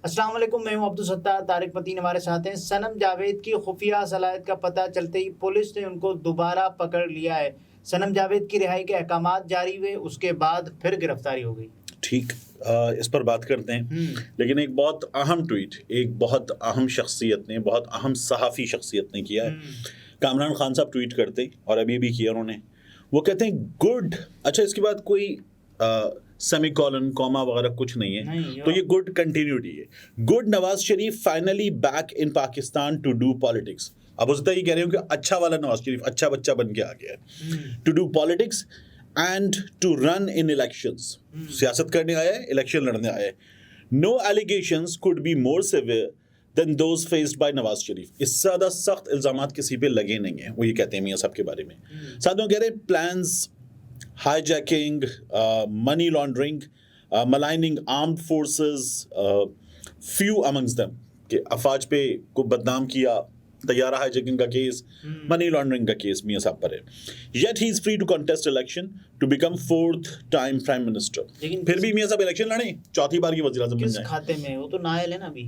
السلام علیکم، میں ہوں عبدالستار طارق متین، ہمارے ساتھ ہیں صنم جاوید کی خفیہ صلاحیت کا پتہ چلتے ہی پولیس نے ان کو دوبارہ پکڑ لیا ہے۔ صنم جاوید کی رہائی کے احکامات جاری ہوئے، اس کے بعد پھر گرفتاری ہو گئی۔ ٹھیک، اس پر بات کرتے ہیں، لیکن ایک بہت اہم ٹویٹ ایک بہت اہم شخصیت نے، بہت اہم صحافی شخصیت نے کیا ہے۔ کامران خان صاحب ٹویٹ کرتے اور ابھی بھی کیا انہوں نے، وہ کہتے ہیں گڈ، اچھا اس کے بعد کوئی سیمی کولن کوما وغیرہ کچھ نہیں ہے، تو یہ گڈ کنٹینیوٹی ہے۔ Good, Nawaz Sharif finally back in Pakistan to do politics. اب اس طرح یہ کہہ رہے ہوں کہ اچھا والا نواز شریف اچھا بچہ بن کے آ گیا ہے، to do politics and to run in elections, سیاست کرنے آیا ہے، الیکشن لڑنے آیا ہے۔ No allegations could be more severe than those faced by Nawaz Sharif. اس سے زیادہ سخت الزامات کسی پہ لگے نہیں ہیں، وہ یہ کہتے ہیں میاں صاحب کے بارے میں۔ ساتھ میں کہہ رہے ہیں planes, hijacking, money laundering, maligning armed forces, few amongst them, کہ افواج پہ کو بدنام کیا، طیارہ ہائی جیکنگ کا کیس، منی لانڈرنگ کا کیس میاں صاحب پر ہے۔ Yet he is free to contest election to become 4th time prime minister. پھر بھی میاں صاحب الیکشن لڑیں، چوتھی بار کی وزیر اعظم بن جائیں۔ کس کھاتے میں؟ وہ تو نائل ہے نا ابھی،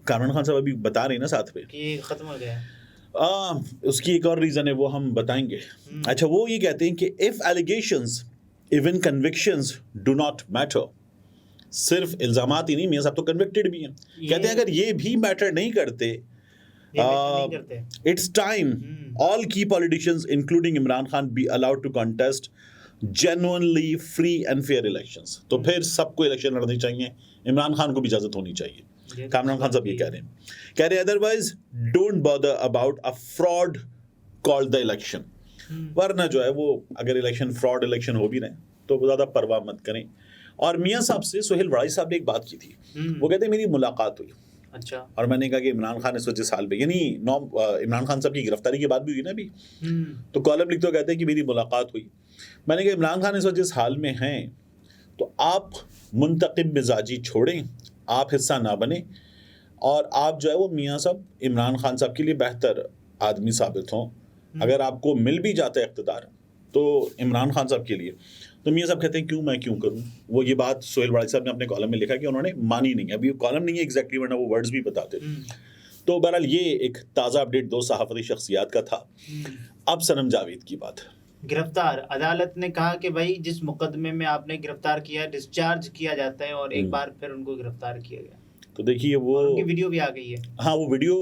کامران خان صاحب ابھی بتا رہے ہیں نا ساتھ پہ کہ ختم ہو گیا۔ اس کی ایک اور ریزن ہے، وہ ہم بتائیں گے۔ اچھا، وہ یہ کہتے ہیں کہ if allegations even convictions do not matter، صرف الزامات ہی نہیں، میاں صاحب تو کنوکٹڈ بھی ہیں۔ کہتے ہیں اگر یہ بھی میٹر نہیں کرتے، it's time all key politicians including Imran Khan be allowed to contest genuinely free and fair elections۔ تو پھر سب کو الیکشن لڑنی چاہیے، عمران خان کو بھی اجازت ہونی چاہیے۔ کامران خان صاحب یہ کہہ رہے ہیں otherwise don't bother about a fraud called the election. ورنہ جو ہے وہ اگر الیکشن فراڈ الیکشن ہو بھی رہے ہیں تو زیادہ پرواہ مت کریں۔ اور میاں صاحب سے سہیل وڑائی صاحب نے ایک بات کی تھی، وہ کہتے ہیں میری ملاقات ہوئی، اچھا، اور میں نے کہا کہ عمران خان اس وجہ سال پہ، یعنی عمران خان صاحب کی گرفتاری کے بعد بھی ہوئی نا ابھی، تو کالم لکھتے ہوئے کہتے ہیں کہ میری ملاقات ہوئی۔ میں نے کہا عمران خان اس وجہ حال میں ہیں تو آپ منتقم مزاجی چھوڑیں، آپ حصہ نہ بنیں، اور آپ جو ہے وہ میاں صاحب عمران خان صاحب کے لیے بہتر آدمی ثابت ہوں۔ اگر آپ کو مل بھی جاتا ہے اقتدار تو عمران خان صاحب کے لیے، تو میاں صاحب کہتے ہیں کیوں میں کیوں کروں۔ وہ یہ بات سہیل وڑائی صاحب نے اپنے کالم میں لکھا کہ انہوں نے مانی نہیں ہے، ابھی کالم نہیں ہے ایگزیکٹلی، ورنہ وہ ورڈز بھی بتاتے۔ تو بہرحال یہ ایک تازہ اپڈیٹ دو صحافتی شخصیات کا تھا۔ اب صنم جاوید کی بات۔ گرفتار، عدالت نے کہا کہ بھائی جس مقدمے میں آپ نے گرفتار کیا ڈسچارج کیا جاتا ہے، اور ایک بار پھر ان کو گرفتار کیا گیا۔ تو دیکھیے وہ ان کی ویڈیو بھی آ گئی ہے۔ ہاں، وہ ویڈیو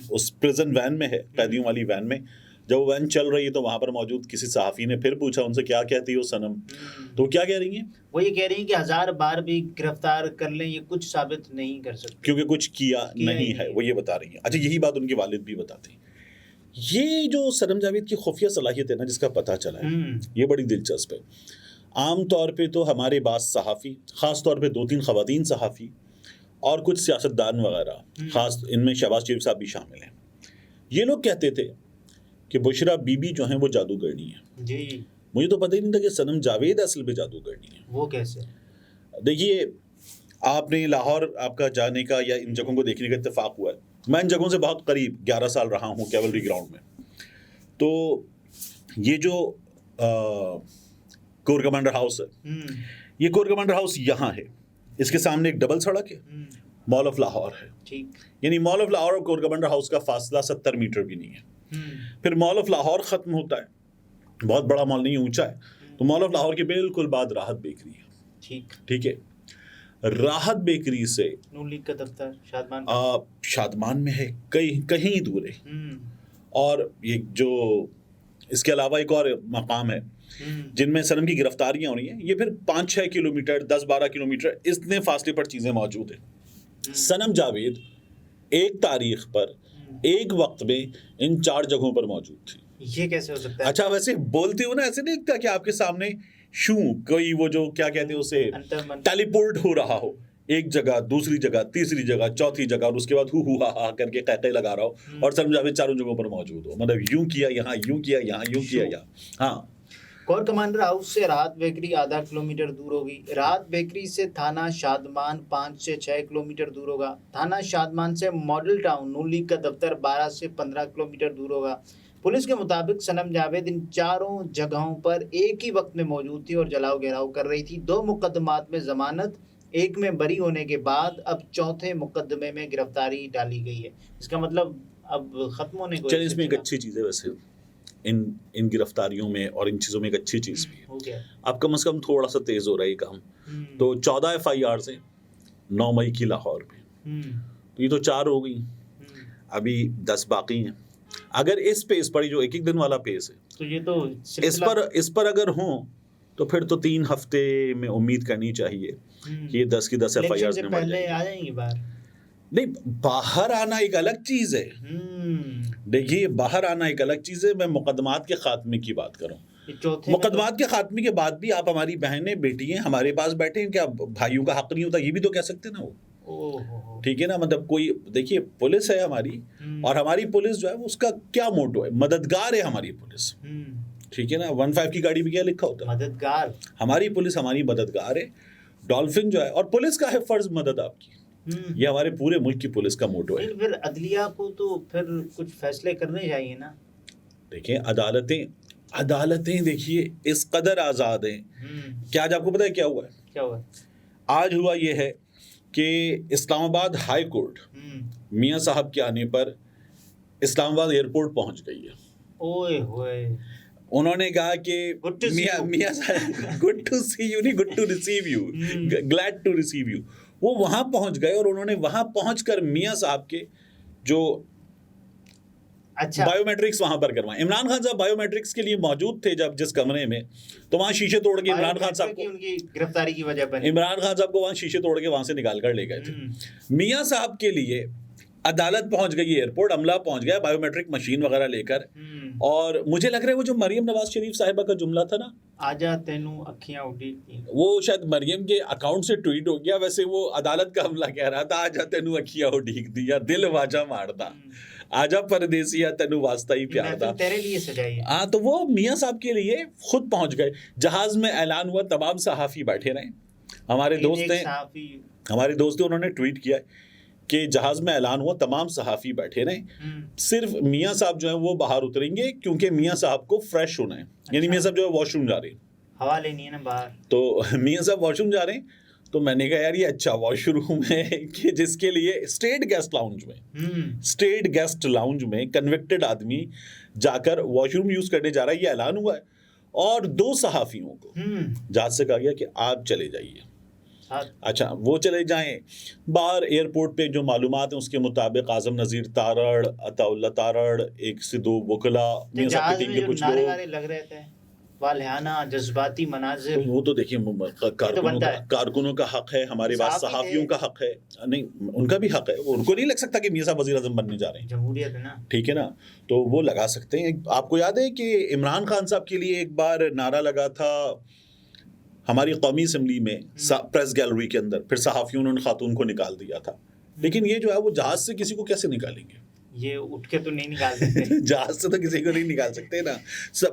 اس پریزن وین میں ہے، قیدیوں والی وین میں۔ جب وہ وین چل رہی ہے تو وہاں پر موجود کسی صحافی نے پھر پوچھا ان سے کیا کہتی ہو صنم، تو کیا کہہ رہی ہیں؟ وہ یہ کہہ رہی ہیں کہ 1000 بار بھی گرفتار کر لیں یہ کچھ ثابت نہیں کر سکتے، کیونکہ کچھ کیا نہیں ہے، وہ یہ بتا رہی ہیں۔ اچھا، یہی بات ان کے والد بھی بتاتے ہیں۔ یہ جو صنم جاوید کی خفیہ صلاحیت ہے نا، جس کا پتہ چلا ہے، یہ بڑی دلچسپ ہے۔ عام طور پہ تو ہمارے بعض صحافی، خاص طور پہ 2-3 خواتین صحافی اور کچھ سیاستدان وغیرہ، خاص ان میں شہباز شریف صاحب بھی شامل ہیں، یہ لوگ کہتے تھے کہ بشرا بی بی جو ہیں وہ جادوگرنی ہے۔ جی، مجھے تو پتہ ہی نہیں تھا کہ صنم جاوید اصل میں جادوگرنی ہے۔ وہ کیسے؟ دیکھیے، آپ نے لاہور آپ کا جانے کا یا ان جگہوں کو دیکھنے کا اتفاق ہوا ہے، میں ان جگہوں سے بہت قریب 11 سال رہا ہوں کیولری گراؤنڈ میں۔ تو یہ جو کور کمانڈر ہاؤس ہے، یہ کور کمانڈر ہاؤس یہاں ہے، اس کے سامنے ایک ڈبل سڑک ہے، مال آف لاہور ہے، یعنی مال آف لاہور اور کور کمانڈر ہاؤس کا فاصلہ 70 میٹر بھی نہیں ہے۔ پھر مال آف لاہور ختم ہوتا ہے، بہت بڑا مال نہیں ہے، اونچا ہے، تو مال آف لاہور کے بالکل بعد راحت بیکری ہے۔ ٹھیک ہے، راحت بیکری سے نون لیگ کا دفتر شادمان میں ہے، کہیں دور ہے۔ اور یہ جو اس کے علاوہ ایک اور مقام ہے جن میں صنم کی گرفتاریاں ہو رہی ہیں، یہ پھر 5-6 کلومیٹر 10-12 کلومیٹر اتنے فاصلے پر چیزیں موجود ہیں۔ صنم جاوید ایک تاریخ پر ایک وقت میں ان 4 جگہوں پر موجود تھی۔ یہ کیسے ہو سکتا ہے؟ اچھا، ویسے بولتے ہو نا، ایسے نہیں لگتا کہ آپ کے سامنے کوئی وہ جو کیا کہتے ہیں اسے ٹیلی پورٹ ہو رہا ہو، ایک جگہ دوسری جگہ تیسری جگہ چوتھی جگہ، اور اس کے بعد ہو ہا کر کے قہقہے لگا رہا ہو، اور صنم جاوید 4 جگہوں پر موجود ہو، مطلب یوں کیا یہاں، یوں کیا یہاں، یوں کیا یہاں۔ ہاں، کور کمانڈر ہاؤس سے راحت بیکری آدھا کلومیٹر دور ہوگی. راحت بیکری سے تھانہ شادمان 5 سے 6 کلومیٹر دور ہوگا. تھانہ شادمان سے ماڈل ٹاؤن نون لیگ کا دفتر 12 سے 15 کلومیٹر دور ہوگا. پولیس کے مطابق صنم جاوید ان چاروں جگہوں پر ایک ہی وقت میں موجود تھی اور جلاؤ گھیراؤ کر رہی تھی. 2 مقدمات میں ضمانت، ایک میں بری ہونے کے بعد اب چوتھے مقدمے میں گرفتاری ڈالی گئی ہے. اس کا مطلب اب ختم ہونے کو. چلیے اس میں ایک اچھی چیز ہے ویسے ان گرفتاریوں میں اور ان چیزوں میں ایک اچھی چیز بھی ہے. اب کم از کم تھوڑا سا تیز ہو رہا ہے یہ کام. تو 14 FIRs ہیں 9 مئی کی لاہور میں. تو یہ تو 4 ہو گئی، ابھی 10 باقی ہیں. اگر اس پیس پر جو ایک دن والا پیس ہے تو یہ تو اس پر اگر ہوں تو پھر تو 3 ہفتے میں امید کرنی چاہیے کہ یہ 10 کی 10 FIRs میں مر جائیں گے. نہیں، باہر آنا ایک الگ چیز ہے. دیکھیے باہر آنا ایک الگ چیز ہے. میں مقدمات کے خاتمے کی بات کروں. مقدمات کے خاتمے کے بعد بھی آپ ہماری بہنیں بیٹی ہیں ہمارے پاس بیٹھے ہیں، کیا بھائیوں کا حق نہیں ہوتا؟ یہ بھی تو کہہ سکتے نا وہ. ٹھیک ہے نا. مطلب کوئی دیکھیے پولیس ہے ہماری، اور ہماری پولیس جو ہے اس کا کیا موٹو ہے؟ مددگار ہے ہماری پولیس. ٹھیک ہے نا. 15 کی گاڑی میں کیا لکھا ہوتا ہے؟ مددگار. ہماری پولیس ہماری مددگار ہے. ڈولفن جو ہے، اور پولیس کا ہے فرض مدد آپ کی. یہ ہمارے پورے ملک کی پولیس کا موٹو ہے. پھر عدلیہ کو تو پھر کچھ فیصلے کرنے چاہیے نا. دیکھیں عدالتیں دیکھیے اس قدر آزاد ہیں کہ آج آپ کو پتہ ہے کیا ہوا ہے؟ کیا ہوا؟ آج ہوا یہ ہے کہ اسلام آباد ہائی کورٹ میاں صاحب کے آنے پر اسلام آباد ایئرپورٹ پہنچ گئی ہے. اوئے ہوئے. انہوں نے کہا کہ میاں صاحب گڈ ٹو سی یو، نہیں good to receive you, glad to receive you. وہ وہاں پہنچ گئے اور انہوں نے وہاں پہنچ کر میاں صاحب کے جو بایو میٹرکس وہاں پر کروائے. عمران خان صاحب بایو میٹرکس کے لیے موجود تھے جس کمرے میں، تو وہاں شیشے توڑ کے عمران خان صاحب کو ان کی گرفتاری کی وجہ پر عمران خان صاحب کو وہاں شیشے توڑ کے وہاں سے نکال کر لے گئے تھے. میاں صاحب کے لیے عدالت پہنچ گئی، ایئرپورٹ عملہ پہنچ گیا بایو میٹرک مشین وغیرہ لے کر. اور مجھے لگ رہا ہے وہ جو مریم نواز شریف صاحبہ کا جملہ تھا نا، آجا تینوں اکھیاں اڈی، وہ شاید مریم کے اکاؤنٹ سے ٹویٹ ہو گیا. ویسے وہ عدالت کا عملہ کہہ رہا تھا آجا تینوں اکھیاں اڈیک دیا، دل واجہ ماردا، آجا پردیسیا تینوں واسطہ ہی پیار دا تیرے لیے سجائی. ہاں، تو وہ میاں صاحب کے لیے خود پہنچ گئے. جہاز میں اعلان ہوا، تمام صحافی بیٹھے رہے. ہمارے دوست انہوں نے ٹویٹ کیا کہ جہاز میں اعلان ہوا، تمام صحافی بیٹھے رہیں، صرف میاں صاحب جو ہیں وہ باہر اتریں گے کیونکہ میاں صاحب کو فریش ہونا ہے. یعنی میاں صاحب جو ہے واش روم جا رہے ہیں، ہوا لینی ہے نا باہر. تو میاں صاحب واش روم جا رہے ہیں. تو میں نے کہا یار یہ اچھا واش روم ہے کہ جس کے لیے اسٹیٹ گیسٹ لاؤنج میں کنوکٹڈ آدمی جا کر واش روم یوز کرنے جا رہا ہے. یہ اعلان ہوا ہے. اور 2 صحافیوں کو جہاز سے کہا گیا کہ آپ چلے جائیے. اچھا، وہ چلے جائیں. باہر ایئرپورٹ پہ جو معلومات ہیں اس کے مطابق اعظم نذیر تارڑ، عطا اللہ تارڑ، 1 سے 2 وکلا، میاں صاحب کی ٹیم کے کچھ لوگ لگ رہے تھے، والہانہ جذباتی مناظر. وہ تو دیکھیے کارکنوں کا حق ہے، ہمارے پاس صحافیوں کا حق ہے. نہیں، ان کا بھی حق ہے. ان کو نہیں لگ سکتا کہ میاں صاحب وزیر اعظم بننے جا رہے ہیں، جمہوریت ہے نا. ٹھیک ہے نا. تو وہ لگا سکتے ہیں. آپ کو یاد ہے کہ عمران خان صاحب کے لیے ایک بار نعرہ لگا تھا ہماری قومی اسمبلی میں پریس گیلری کے اندر، پھر صحافیوں نے ان خاتون کو نکال دیا تھا. لیکن یہ جو ہے وہ جہاز سے کسی کو کیسے نکالیں گے؟ یہ اٹھ کے تو نہیں نکال سکتے. جہاز سے تو کسی کو نہیں نکال سکتے نا.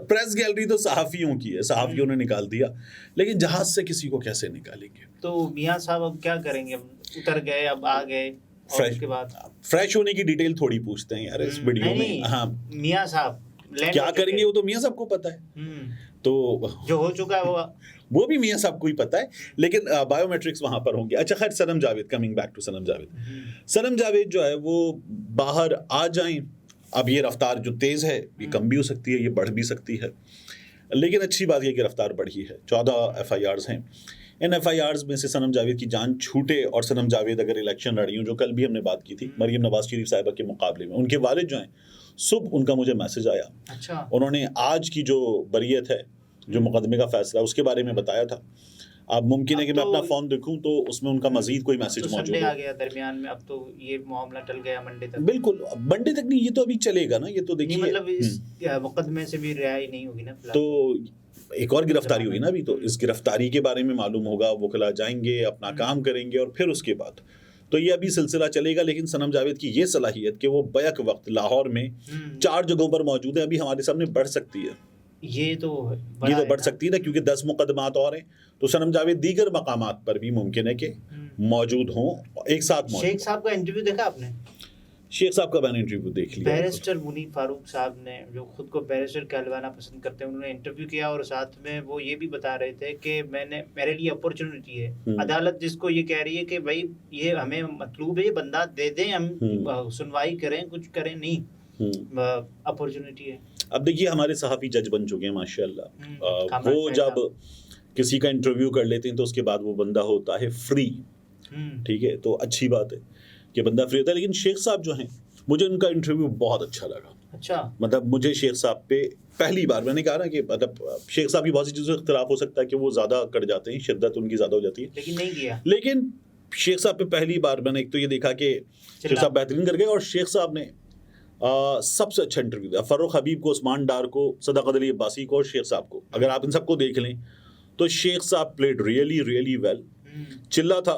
پریس گیلری تو صحافیوں کی ہے، صحافیوں نے نکال دیا، لیکن جہاز سے کسی کو کیسے نکالیں گے؟ تو میاں صاحب اب کیا کریں گے؟ اتر گئے، اب آ گئے، اس کے بعد فریش ہونے کی ڈیٹیل تھوڑی پوچھتے ہیں یار اس ویڈیو میں. ہاں، میاں صاحب کیا کریں گے وہ تو میاں صاحب کو پتا ہے. تو جو ہو چکا ہے وہ بھی میاں صاحب کو ہی پتا ہے، لیکن بایو میٹرکس وہاں پر ہوں گے. اچھا خیر، صنم جاوید، کمنگ بیک ٹو صنم جاوید. صنم جاوید جو ہے وہ باہر آ جائیں. اب یہ رفتار جو تیز ہے یہ کم بھی ہو سکتی ہے، یہ بڑھ بھی سکتی ہے، لیکن اچھی بات یہ کہ رفتار بڑھی ہے. 14 FIRs ہیں. ان FIRs میں سے صنم جاوید کی جان چھوٹے اور صنم جاوید اگر الیکشن لڑی ہوں، جو کل بھی ہم نے بات کی تھی مریم نواز شریف صاحبہ کے مقابلے میں، ان کے والد جو ہیں صبح ان کا مجھے میسج آیا. اچھا. انہوں نے آج کی جو بریت ہے، جو مقدمے کا فیصلہ ہے، اس کے بارے میں بتایا تھا. اب ممکن ہے کہ میں اپنا فون دیکھوں تو اس میں ان کا مزید کوئی میسج موجود ہے. آ گیا درمیان میں، اب تو یہ معاملہ ٹل گیا منڈے تک. بالکل، منڈے تک نہیں، یہ تو ابھی چلے گا نا. یہ تو دیکھیے مطلب اس مقدمے سے بھی رہائی نہیں ہوگی نا. تو ایک اور گرفتاری ہوئی نا ابھی، تو اس گرفتاری کے بارے میں معلوم ہوگا. وکلا جائیں گے، اپنا کام کریں گے، اور پھر اس کے بعد تو یہ ابھی سلسلہ چلے گا. لیکن صنم جاوید کی یہ صلاحیت کہ وہ بیک وقت لاہور میں 4 جگہوں پر موجود ہے، ابھی ہمارے سامنے بڑھ سکتی ہے. یہ تو یہ تو بڑھ سکتی ہے نا، کیونکہ 10 مقدمات اور ہیں، تو صنم جاوید دیگر مقامات پر بھی ممکن ہے کہ موجود ہوں، ایک ساتھ موجود۔ شیخ صاحب کا انٹرویو دیکھا آپ نے؟ شیخ صاحب کا میں نے انٹرویو دیکھ لیا۔ بیرسٹر منیر فاروق صاحب نے، جو خود کو بیرسٹر کہلوانا پسند کرتے ہیں، انہوں نے انٹرویو کیا اور ساتھ میں وہ یہ بھی بتا رہے تھے کہ میرے لیے اپورچونٹی ہے، عدالت جس کو یہ کہہ رہی ہے کہ بھائی یہ ہمیں مطلوب ہے، یہ بندہ دے دیں، ہم سنوائی کریں، کچھ کریں، نہیں، اپورچونٹی ہے۔ اب دیکھیے ہمارے صحافی جج بن چکے ہیں ماشاءاللہ، وہ جب کسی کا انٹرویو کر لیتے ہیں تو اس کے بعد وہ بندہ ہوتا ہے فری، ٹھیک ہے، تو اچھی بات ہے کہ بندہ فری ہوتا ہے۔ لیکن شیخ صاحب جو ہیں، مجھے ان کا انٹرویو بہت اچھا لگا۔ اچھا، مطلب مجھے شیخ صاحب پہ پہلی بار، میں نے کہا نا کہ مطلب شیخ صاحب کی بہت سی چیزوں سے اختلاف ہو سکتا ہے کہ وہ زیادہ کر جاتے ہیں، شدت ان کی زیادہ ہو جاتی ہے، لیکن نہیں کیا۔ لیکن شیخ صاحب پہ پہلی بار میں نے ایک تو یہ دیکھا کہ شیخ صاحب بہترین کر گئے، اور شیخ صاحب نے سب سے اچھا انٹرویو دیا، فروخ حبیب کو، عثمان ڈار کو، صداقت علی عباسی کو اور شیخ صاحب کو۔ اگر آپ ان سب کو دیکھ لیں تو شیخ صاحب پلیڈ ریئلی ریئلی ویل۔ چلہ تھا،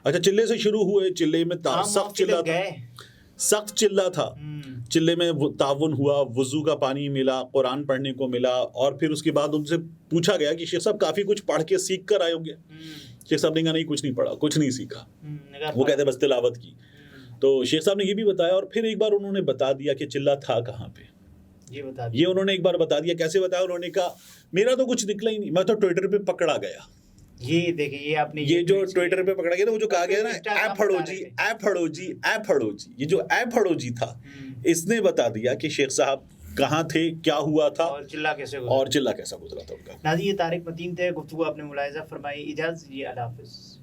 اچھا چلے سے شروع ہوئے، چلے میں سخت چلہ تھا، سخت چلہ تھا، چلے میں تعاون ہوا، وضو کا پانی ملا، قرآن پڑھنے کو ملا، اور پھر اس کے بعد ان سے پوچھا گیا کہ شیخ صاحب کافی کچھ پڑھ کے سیکھ کر آئے ہوں گے۔ شیخ صاحب نے کہا نہیں، کچھ نہیں پڑھا، کچھ نہیں سیکھا، وہ کہتے ہیں بس تلاوت کی۔ تو شیخ صاحب نے یہ بھی بتایا، اور پھر ایک بار انہوں نے بتا دیا کہ چلہ تھا کہاں پہ، یہ انہوں نے ایک بار بتا دیا۔ کیسے بتایا؟ انہوں نے کہا میرا تو کچھ نکلا ہی نہیں، میں تو ٹویٹر پہ پکڑا گیا۔ یہ دیکھیں، یہ آپ نے یہ جو ٹویٹر پہ پکڑا گیا نا، وہ جو کہا گیا نا اے پڑھو جی، اے پڑھو جی، اے پڑھو جی، یہ جو اے پڑھو جی تھا، اس نے بتا دیا کہ شیخ صاحب کہاں تھے، کیا ہوا تھا، اور چلہ کیسا گزرا تھا ان کا۔ ناظرین، یہ طارق متین تھے، گفتگو آپ نے ملاحظہ فرمائی، اجازت دیجیے، اللہ حافظ۔